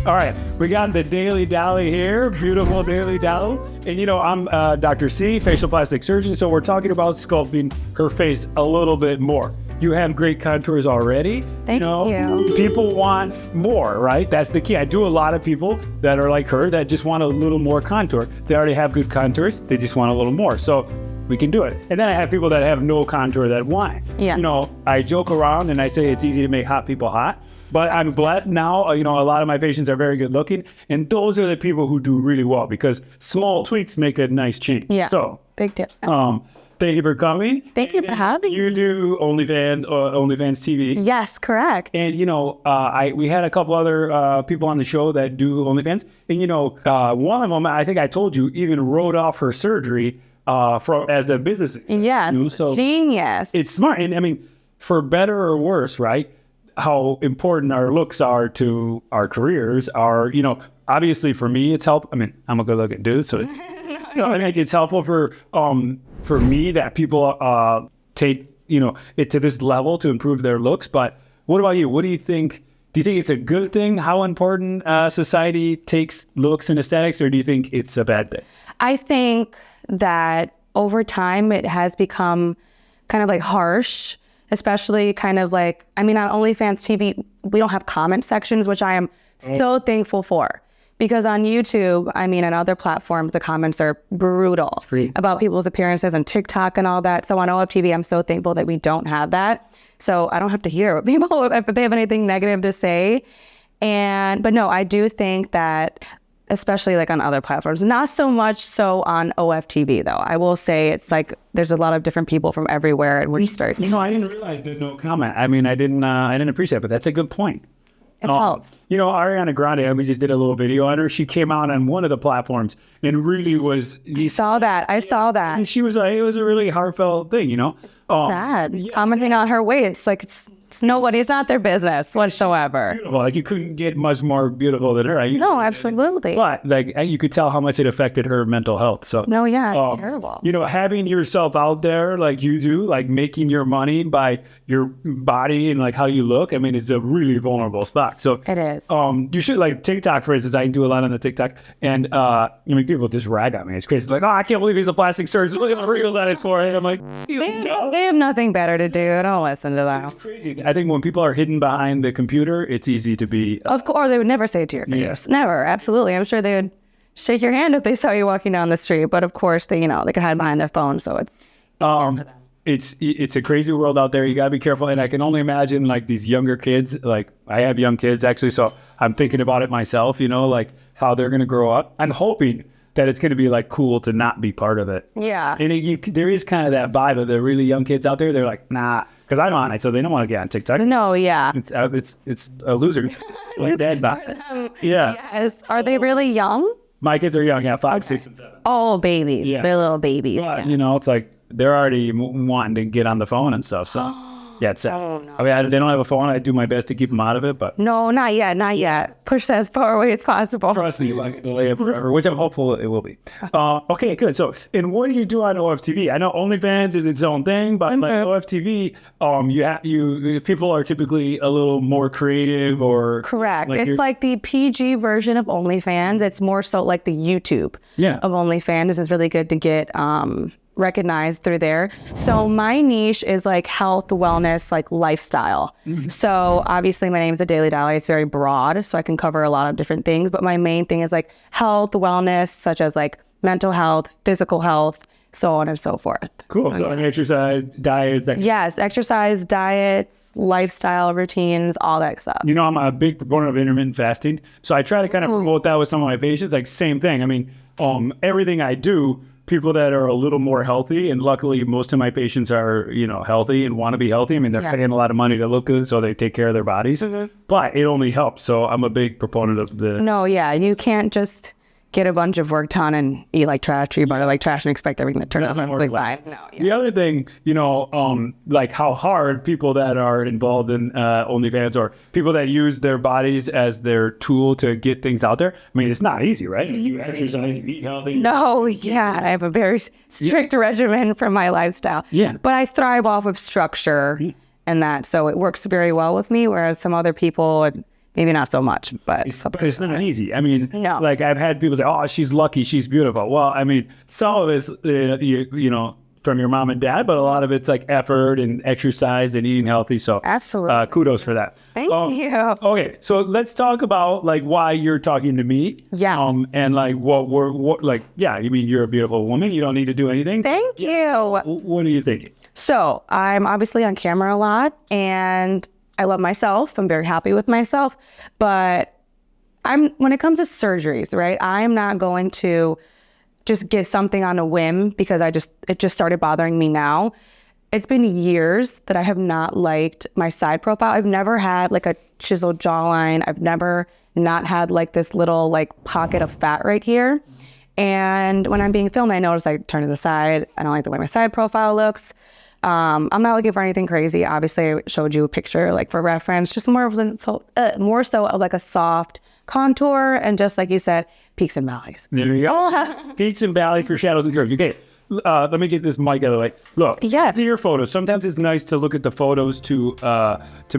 All right, we got the Daily Dolly here, beautiful Daily Dolly. And you know, I'm Dr. C, facial plastic surgeon, so we're talking about sculpting her face a little bit more. You have great contours already. Thank you. People want more, right? That's the key. I do a lot of people that are like her that just want a little more contour. They already have good contours, they just want a little more. So we can do it. And then I have people that have no contour that want. Yeah. You know, I joke around and I say it's easy to make hot people hot. But I'm blessed now, you know, a lot of my patients are very good looking. And those are the people who do really well because small tweaks make a nice change. Yeah. So, big deal. Thank you for coming. Thank you for having me. You do OnlyFans TV. Yes, correct. And, you know, we had a couple other people on the show that do OnlyFans. And, you know, one of them, I think I told you, even wrote off her surgery as a business. Yes, So genius. it's smart. And, I mean, for better or worse, right? How important our looks are to our careers are, you know, obviously for me, it's helpful. I mean, I'm a good looking dude, so it's, you know, I mean, it's helpful for me that people take, you know, it to this level to improve their looks. But what about you? What do you think? Do you think it's a good thing how important society takes looks and aesthetics, or do you think it's a bad thing? I think that over time it has become kind of like harsh, especially kind of like, I mean, on OnlyFans TV, we don't have comment sections, which I am so thankful for. Because on YouTube, I mean, on other platforms, the comments are brutal about people's appearances and TikTok and all that. So on OFTV, I'm so thankful that we don't have that. So I don't have to hear what people, if they have anything negative to say. But no, I do think that, especially like on other platforms, not so much so on OFTV though. I will say it's like, there's a lot of different people from everywhere and we start. You know, I didn't realize there's no comment. I mean, I didn't appreciate it, but that's a good point. It helps. You know, Ariana Grande, we just did a little video on her. She came out on one of the platforms and really was... I saw that. And she was like, it was a really heartfelt thing, you know? Sad. Yeah, commenting on her waist. Like, it's nobody, it's not their business whatsoever. Beautiful. Like, you couldn't get much more beautiful than her. No, absolutely. But, like, you could tell how much it affected her mental health. So, no, yeah, it's terrible. You know, having yourself out there like you do, like making your money by your body and like how you look, I mean, it's a really vulnerable spot. So it is. You should, like TikTok, for instance, I do a lot on the TikTok. And, I mean, people just rag on me. It's crazy. It's like, oh, I can't believe he's a plastic surgeon. Look at the wrinkles on his forehead. I'm like, they have nothing better to do. Don't listen to them. It's crazy. I think when people are hidden behind the computer, it's easy to be. Of course, they would never say it to your face. Yeah. Never. Absolutely. I'm sure they would shake your hand if they saw you walking down the street. But of course, they could hide behind their phone. So it's a crazy world out there. You gotta be careful. And I can only imagine like these younger kids. Like I have young kids actually, so I'm thinking about it myself. You know, like how they're gonna grow up. I'm hoping that it's going to be like cool to not be part of it. Yeah. And there is kind of that vibe of the really young kids out there. They're like, nah, because I'm on it, so they don't want to get on TikTok. No, yeah. It's a loser. Like that. Yeah. Yes. Are they really young? My kids are young, yeah, 5, 6, and 7. Oh, babies. Yeah. They're little babies. But, you know, it's like they're already wanting to get on the phone and stuff, so... Yeah, it's sad. Oh, no. I mean, they don't have a phone. I do my best to keep them out of it, but... No, not yet. Push that as far away as possible. Trust me, like, delay it forever, which I'm hopeful it will be. Okay, good. So, and what do you do on OFTV? I know OnlyFans is its own thing, but like OFTV, people are typically a little more creative or... Correct. Like it's like the PG version of OnlyFans. It's more so like the YouTube of OnlyFans. It's really good to get... recognized through there. So my niche is like health, wellness, like lifestyle. Mm-hmm. So obviously my name is Adalya Dolly. It's very broad, so I can cover a lot of different things. But my main thing is like health, wellness, such as like mental health, physical health, so on and so forth. Cool. So exercise, diets. Yes, exercise, diets, lifestyle routines, all that stuff. You know, I'm a big proponent of intermittent fasting. So I try to kind of promote that with some of my patients. Like same thing. I mean, everything I do, people that are a little more healthy, and luckily most of my patients are, you know, healthy and want to be healthy. I mean, they're paying a lot of money to look good, so they take care of their bodies. Mm-hmm. But it only helps. So I'm a big proponent of the... No, yeah, you can't just get a bunch of work done and eat like trash, treat butter like trash, and expect everything to turn out perfectly fine. No, yeah. The other thing, you know, like how hard people that are involved in OnlyFans or people that use their bodies as their tool to get things out there. I mean, it's not easy, right? You exercise, you eat healthy. No, yeah, I have a very strict regimen for my lifestyle. Yeah, but I thrive off of structure and that, so it works very well with me. Whereas some other people, maybe not so much, but But it's not easy. I mean, No. like I've had people say, "Oh, she's lucky, she's beautiful." Well, I mean, some of it's you know from your mom and dad, but a lot of it's like effort and exercise and eating healthy. So Absolutely. kudos for that. Thank you. Okay, so let's talk about like why you're talking to me. Yes. And like what like yeah, you mean you're a beautiful woman. You don't need to do anything. Thank you. What are you thinking? So I'm obviously on camera a lot, and I love myself. I'm very happy with myself, but when it comes to surgeries, right? I'm not going to just get something on a whim because it just started bothering me now. It's been years that I have not liked my side profile. I've never had like a chiseled jawline. I've never not had like this little like pocket of fat right here. And when I'm being filmed, I notice I turn to the side. I don't like the way my side profile looks. I'm not looking for anything crazy. Obviously, I showed you a picture like for reference, just more so of like a soft contour and just like you said, peaks and valleys. There you go. Peaks and valleys for shadows and curves. Okay. Let me get this mic out of the way. Look, Yes. see your photos. Sometimes it's nice to look at the photos to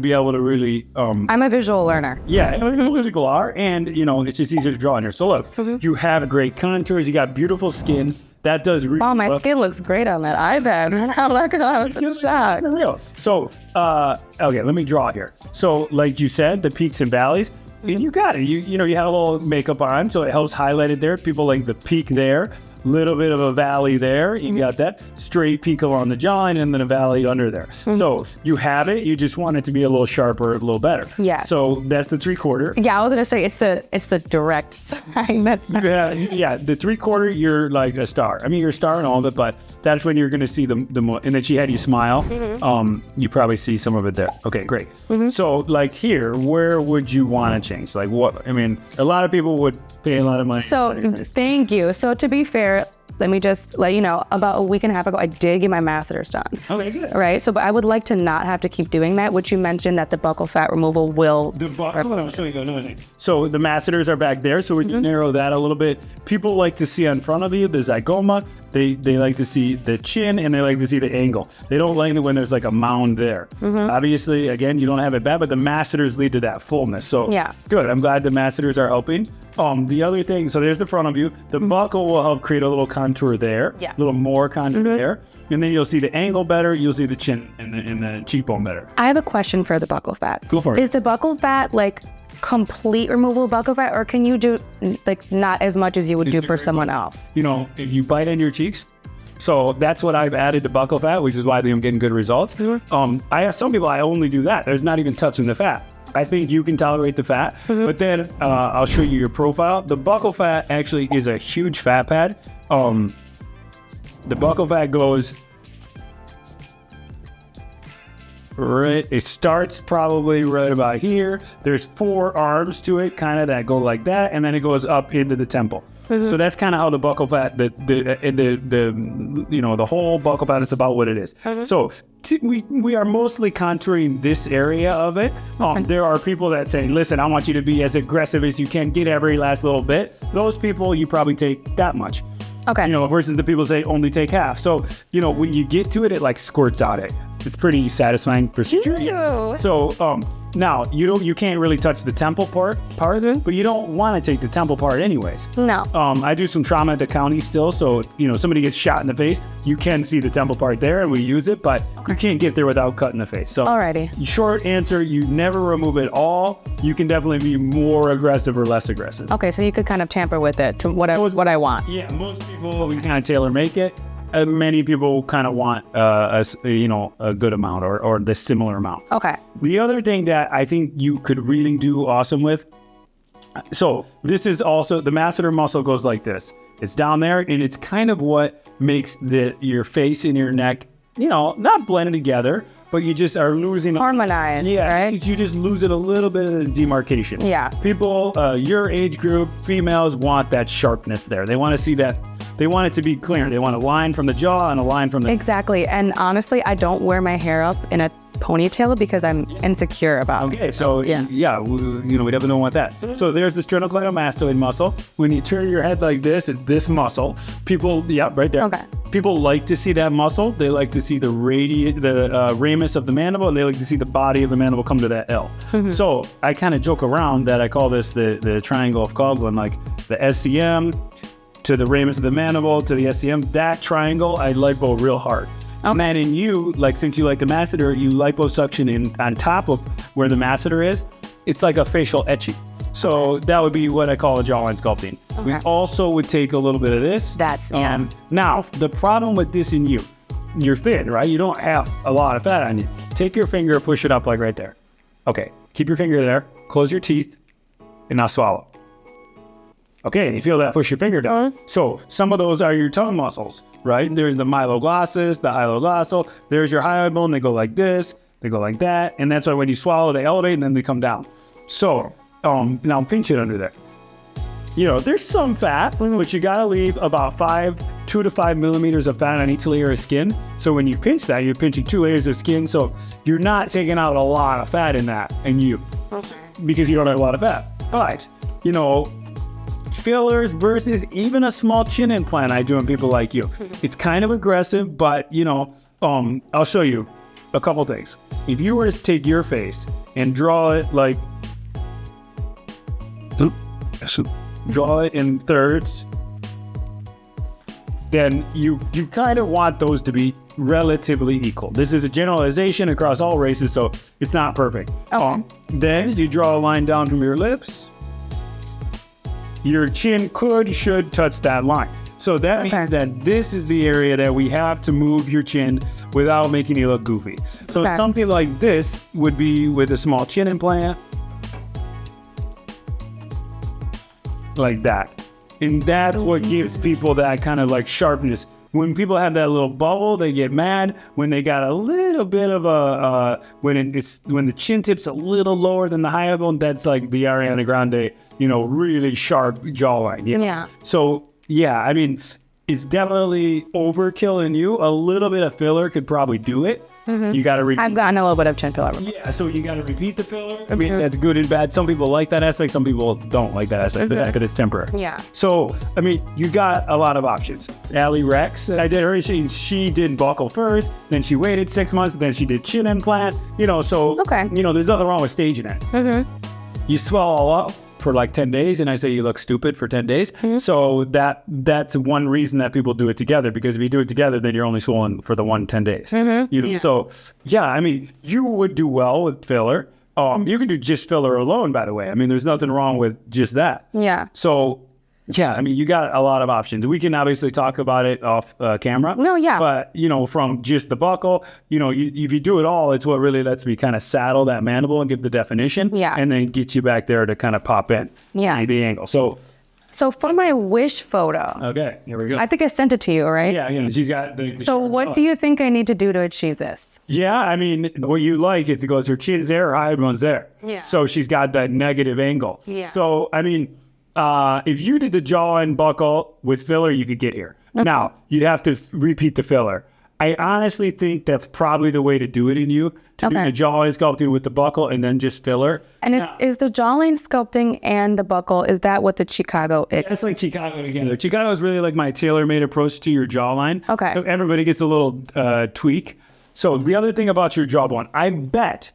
be able to really I'm a visual learner. yeah, people are, and you know it's just easier to draw in here. So look, you have great contours. You got beautiful skin. That does really Oh, my well. skin looks great on that iPad. I'm not gonna have a shot. For real. So okay, let me draw here. So like you said, the peaks and valleys. And you got it. You know you have a little makeup on, so it helps highlight it there. People like the peak there. Little bit of a valley there. You got that straight peak along the jawline and then a valley under there. So you have it. You just want it to be a little sharper, a little better. Yeah. So that's the 3/4. Yeah, I was gonna say it's the direct sign. That's not, Yeah, the 3/4, you're like a star. I mean, you're a star and all of it, but that's when you're going to see the more. And then she had you smile. You probably see some of it there. Okay, great. So like here, where would you want to change? Like what? I mean, a lot of people would pay a lot of money. So thank you. So to be fair, let me just let you know, about a week and a half ago, I did get my masseters done. Okay, good. Right. So, but I would like to not have to keep doing that, which you mentioned that the buccal fat removal will. I'll show you another thing. So the masseters are back there, so we can narrow that a little bit. People like to see on front of you the zygoma. They like to see the chin and they like to see the angle. They don't like it when there's like a mound there. Obviously, again, you don't have it bad, but the masseters lead to that fullness. So Yeah. good. I'm glad the masseters are helping. The other thing, so there's the front of you. The buccal will help create a little contour there. Yeah. A little more contour there. And then you'll see the angle better. You'll see the chin and the cheekbone better. I have a question for the buccal fat. Go for it. Is the buccal fat like complete removal of buccal fat, or can you do like not as much as you would do for someone else? You know, if you bite in your cheeks, so that's what I've added to buccal fat, which is why I'm getting good results. I have some people I only do that. There's not even touching the fat. I think you can tolerate the fat, but then I'll show you your profile. The buccal fat actually is a huge fat pad. The buccal fat goes right. It starts probably right about here. There's 4 arms to it, kind of that go like that, and then it goes up into the temple. So that's kind of how the buccal fat, the you know, the whole buccal fat is about what it is. So we are mostly contouring this area of it. There are people that say, listen, I want you to be as aggressive as you can, get every last little bit. Those people, you probably take that much. Okay. You know, versus the people say only take half. So, you know, when you get to it, it like squirts out it. It's pretty satisfying procedure. Ew. So, now you can't really touch the temple part of it, but you don't want to take the temple part anyways. No. I do some trauma at the county still, so you know somebody gets shot in the face, you can see the temple part there, and we use it, but you can't get there without cutting the face. So, Alrighty. short answer: you never remove it all. You can definitely be more aggressive or less aggressive. Okay, so you could kind of tamper with it to what I want. Yeah, most people we kind of tailor make it. Many people kind of want a good amount or the similar amount. Okay. The other thing that I think you could really do awesome with, so this is also, the masseter muscle goes like this. It's down there, and it's kind of what makes your face and your neck, you know, not blended together, but you just are losing. Harmonized, right? You just lose it a little bit of the demarcation. Yeah. People, your age group, females want that sharpness there. They want to see that They want it to be clear. They want a line from the jaw and a line from the... Exactly. And honestly, I don't wear my hair up in a ponytail because I'm insecure about it. Okay, so we definitely don't want that. So there's the sternocleidomastoid muscle. When you turn your head like this, it's this muscle. People, right there. Okay. People like to see that muscle. They like to see the ramus of the mandible, and they like to see the body of the mandible come to that L. So I kind of joke around that I call this the triangle of Coghlan, like the SCM to the ramus of the mandible to the SCM. That triangle, I lipo real hard. And then in you, like since you like the masseter, you liposuction in on top of where the masseter is. It's like a facial etching. So that would be what I call a jawline sculpting. We also would take a little bit of this. Now, the problem with this in you, you're thin, right? You don't have a lot of fat on you. Take your finger, push it up like right there. Okay, keep your finger there, close your teeth, and now swallow. Okay, you feel that, push your finger down. So some of those are your tongue muscles, right? There's the myeloglossus, the hyaloglossal. There's your hyoid bone. They go like this, they go like that. And that's why when you swallow, they elevate and then they come down. So now pinch it under there. There's some fat, but you gotta leave about 2 to 5 millimeters of fat on each layer of skin. So when you pinch that, you're pinching 2 layers of skin. So you're not taking out a lot of fat in that, because you don't have a lot of fat. But, fillers versus even a small chin implant I do on people like you. It's kind of aggressive, but I'll show you a couple things. If you were to take your face and draw it like, draw it in thirds, then you kind of want those to be relatively equal. This is a generalization across all races, so it's not perfect. Then you draw a line down from your lips. Your chin should touch that line. So that means that this is the area that we have to move your chin without making you look goofy. So something like this would be with a small chin implant. Like that. And that's what gives people that kind of like sharpness. When people have that little bubble, they get mad. When they got a little bit of when the chin tip's a little lower than the hyoid bone, that's like the Ariana Grande, really sharp jawline. Yeah. So I mean, it's definitely overkill in you. A little bit of filler could probably do it. You got to repeat. I've gotten a little bit of chin filler. Yeah, so you got to repeat the filler. I mean, that's good and bad. Some people like that aspect. Some people don't like that aspect because it's temporary. Yeah. So, I mean, you got a lot of options. Allie Rex, I did her. She did Buccal first. Then she waited 6 months. Then she did chin implant. So, there's nothing wrong with staging it. You swell all up for like 10 days, and I say you look stupid for 10 days. So that's one reason that people do it together, because if you do it together, then you're only swollen for the 10 days. So I mean, you would do well with filler. You could do just filler alone, by the way. I mean, there's nothing wrong with just that. Yeah. So I mean, you got a lot of options. We can obviously talk about it off camera. No, yeah. But, from just the buccal, if you do it all, it's what really lets me kind of saddle that mandible and give the definition. Yeah. And then get you back there to kind of pop in. Yeah. The angle. So for my wish photo. Okay, here we go. I think I sent it to you, right? Yeah, she's got the So what do you think I need to do to achieve this? Yeah, I mean, what you like is it goes, her chin's there, her hyoid bone's there. Yeah. So she's got that negative angle. Yeah. So, I mean, if you did the jaw and buccal with filler, you could get here. Now, you'd have to repeat the filler. I honestly think that's probably the way to do it in you, to do the jawline sculpting with the buccal and then just filler. And is the jawline sculpting and the buccal, is that what the Chicago is? It's like Chicago together. Chicago is really like my tailor-made approach to your jawline. Okay. So everybody gets a little tweak. So the other thing about your jawbone, I bet,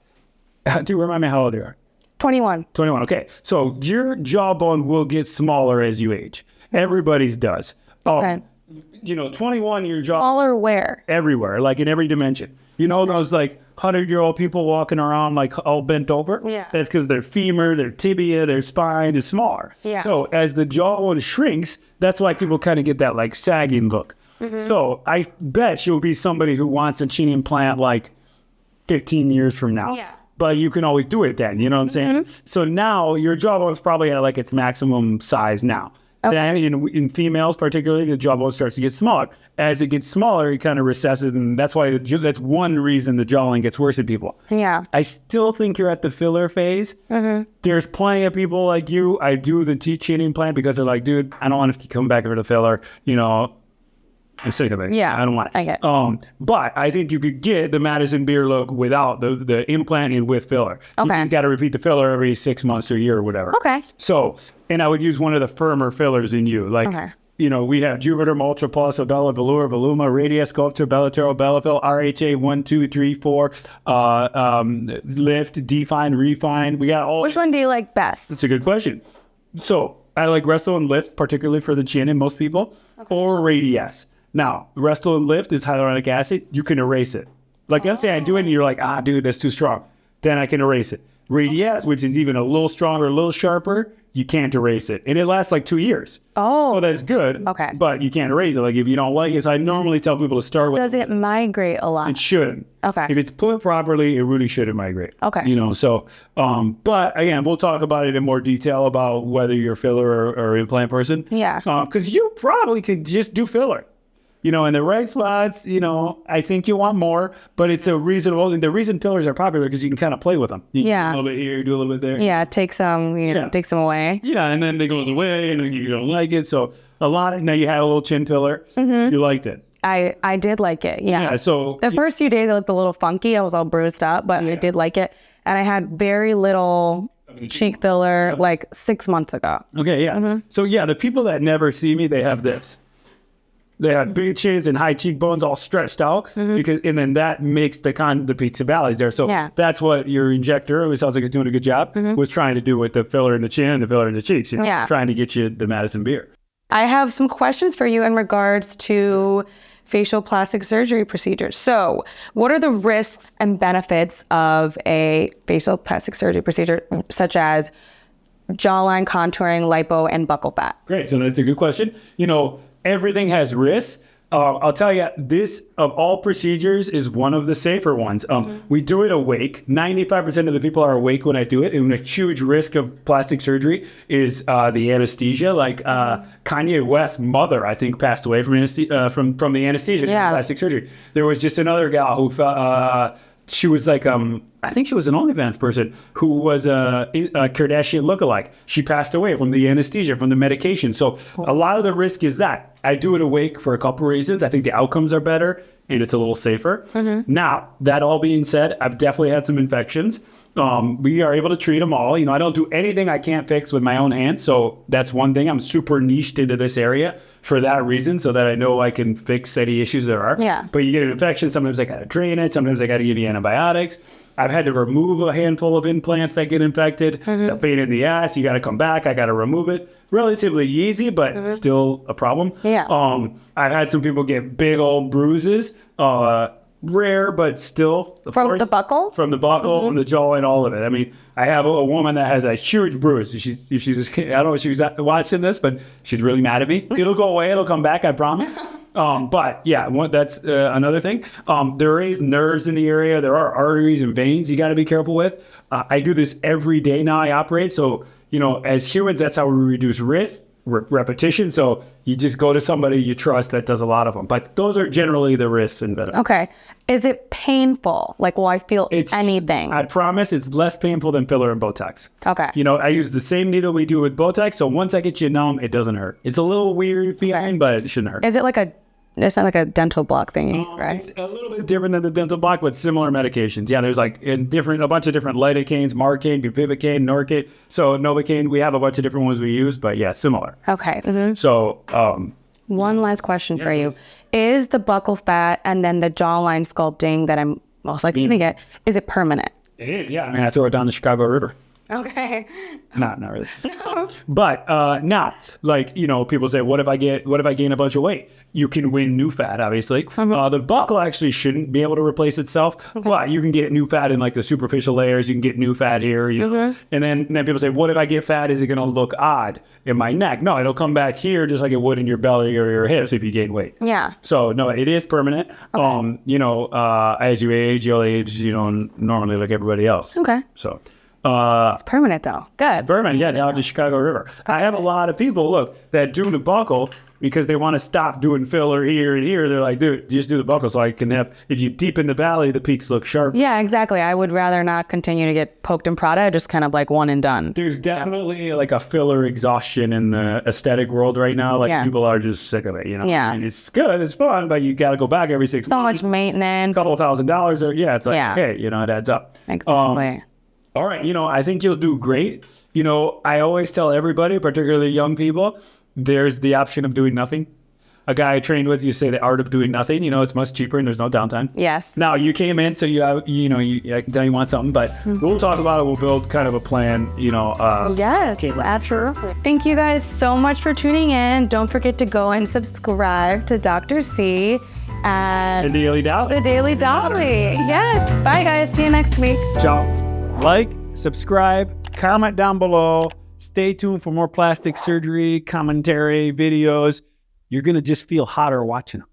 do you remind me how old you are? 21. 21, okay. So your jawbone will get smaller as you age. Everybody's does. 21, your jaw... Smaller where? Everywhere, like in every dimension. Those like 100-year-old people walking around like all bent over? Yeah. That's because their femur, their tibia, their spine is smaller. Yeah. So as the jawbone shrinks, that's why people kind of get that like sagging look. So I bet you'll be somebody who wants a chin implant like 15 years from now. Yeah. But you can always do it then, you know what I'm saying? So now your jawbone's probably at like its maximum size now. Then in females, particularly, the jawbone starts to get smaller. As it gets smaller, it kind of recesses, and that's why that's one reason the jawline gets worse in people. Yeah. I still think you're at the filler phase. There's plenty of people like you. I do the chin implant because they're like, dude, I don't want to come back for the filler. You know, I'm sick of it. Yeah, I don't want it. I get it. But I think you could get the Madison beer look without the implant and with filler. Okay. You just got to repeat the filler every 6 months or a year or whatever. Okay. So, and I would use one of the firmer fillers in you. Like, you know, we have Juvederm, Ultra Plus, Adalya, Velour, Voluma, Radius, Sculptor, Bellatero, Bellafill, RHA 1, 2, 3, 4, Lift, Define, Refine. We got all. Which one do you like best? That's a good question. So I like Resto and Lift, particularly for the chin in most people, or Radius. Now, Resto and Lift is hyaluronic acid. You can erase it. Like, let's say I do it and you're like, dude, that's too strong. Then I can erase it. Radius, which is even a little stronger, a little sharper, you can't erase it. And it lasts like 2 years. Oh. So that's good. Okay. But you can't erase it. Like, if you don't like it, so I normally tell people to start with. Does it migrate a lot? It shouldn't. Okay. If it's put properly, it really shouldn't migrate. Okay. You know, so, but again, we'll talk about it in more detail about whether you're a filler or implant person. Yeah. Because you probably could just do filler. You know, in the right spots, you know, I think you want more, but it's a reasonable, and the reason fillers are popular because you can kind of play with them. You do a little bit here, you do a little bit there. Yeah, take some, take some away. Yeah, and then it goes away, and then you don't like it. So now you had a little chin filler. You liked it. I did like it, yeah. So the first few days it looked a little funky. I was all bruised up, but I did like it. And I had very little cheek filler like 6 months ago. Okay, yeah. So yeah, the people that never see me, they have this. They have big chins and high cheekbones all stretched out, and then that makes the peaks and valleys there. So that's what your injector, it sounds like it's doing a good job, was trying to do with the filler in the chin and the filler in the cheeks. You know, trying to get you the Madison beer. I have some questions for you in regards to facial plastic surgery procedures. So what are the risks and benefits of a facial plastic surgery procedure, such as jawline contouring, lipo, and buccal fat? Great. So that's a good question. You know, everything has risks. I'll tell you, this of all procedures is one of the safer ones. We do it awake. 95% of the people are awake when I do it. And a huge risk of plastic surgery is the anesthesia. Like Kanye West's mother, I think, passed away from from the anesthesia from plastic surgery. There was just another gal who she was like, I think she was an OnlyFans person who was a Kardashian lookalike. She passed away from the anesthesia, from the medication. So a lot of the risk is that. I do it awake for a couple reasons. I think the outcomes are better and it's a little safer. Now, that all being said, I've definitely had some infections. We are able to treat them all. You know, I don't do anything I can't fix with my own hands. So that's one thing. I'm super niched into this area for that reason, so that I know I can fix any issues there are. Yeah. But you get an infection, sometimes I got to drain it. Sometimes I got to give you antibiotics. I've had to remove a handful of implants that get infected. It's a pain in the ass. You got to come back. I got to remove it. Relatively easy, but still a problem. Yeah. I've had some people get big old bruises. Rare, but still. From the buccal? From the buccal, from the jaw, and all of it. I mean, I have a woman that has a huge bruise. If she's I don't know if she's watching this, but she's really mad at me. It'll go away. It'll come back. I promise. But yeah, that's another thing. There is nerves in the area. There are arteries and veins you got to be careful with. I do this every day now. I operate. So, you know, as humans, that's how we reduce risk. Repetition. So you just go to somebody you trust that does a lot of them. But those are generally the risks and benefits. Okay. Is it painful? Like, will I feel anything? I promise it's less painful than filler and Botox. Okay. You know, I use the same needle we do with Botox. So once I get you numb, it doesn't hurt. It's a little weird feeling, but it shouldn't hurt. Is it like it's not like a dental block thingy, right? It's a little bit different than the dental block, but similar medications. Yeah, there's like a bunch of different lidocaines, Marcaine, bupivacaine, Norcaine. So Novocaine, we have a bunch of different ones we use, but yeah, similar. Okay. So one last question for you. Is the buccal fat and then the jawline sculpting that I'm most likely going to get, is it permanent? It is, yeah. I mean, I throw it down the Chicago River. Okay. Not really. No. But not like, you know, people say, what if I gain a bunch of weight? You can win new fat, obviously. The buccal actually shouldn't be able to replace itself, but you can get new fat in like the superficial layers. You can get new fat here. You know? And then people say, what if I get fat? Is it going to look odd in my neck? No, it'll come back here just like it would in your belly or your hips if you gain weight. Yeah. So no, it is permanent. Okay. You know, as you age, you'll age, you know, normally like everybody else. Okay. So. It's permanent though. Good. Berman, yeah, down the Chicago River. I have a lot of people, look, that do the buccal because they want to stop doing filler here and here. They're like, dude, just do the buccal so I can have, if you deepen the valley, the peaks look sharp. Yeah, exactly. I would rather not continue to get poked and prodded, just kind of like one and done. There's definitely like a filler exhaustion in the aesthetic world right now. Like people are just sick of it, you know? Yeah. And it's good, it's fun, but you got to go back every 6 months. So much maintenance. Couple $1,000s. Or, yeah, it's like, hey, you know, it adds up. Exactly. All right, you know, I think you'll do great. You know, I always tell everybody, particularly young people, there's the option of doing nothing. A guy I trained with, you say the art of doing nothing. You know, it's much cheaper and there's no downtime. Yes. Now, you came in, so I can tell you want something, but we'll talk about it. We'll build kind of a plan, you know. Yes, absolutely. Thank you guys so much for tuning in. Don't forget to go and subscribe to Dr. C at The Daily Dolly. The Daily Dolly. Yes. Bye, guys. See you next week. Ciao. Like, subscribe, comment down below. Stay tuned for more plastic surgery, commentary, videos. You're going to just feel hotter watching them.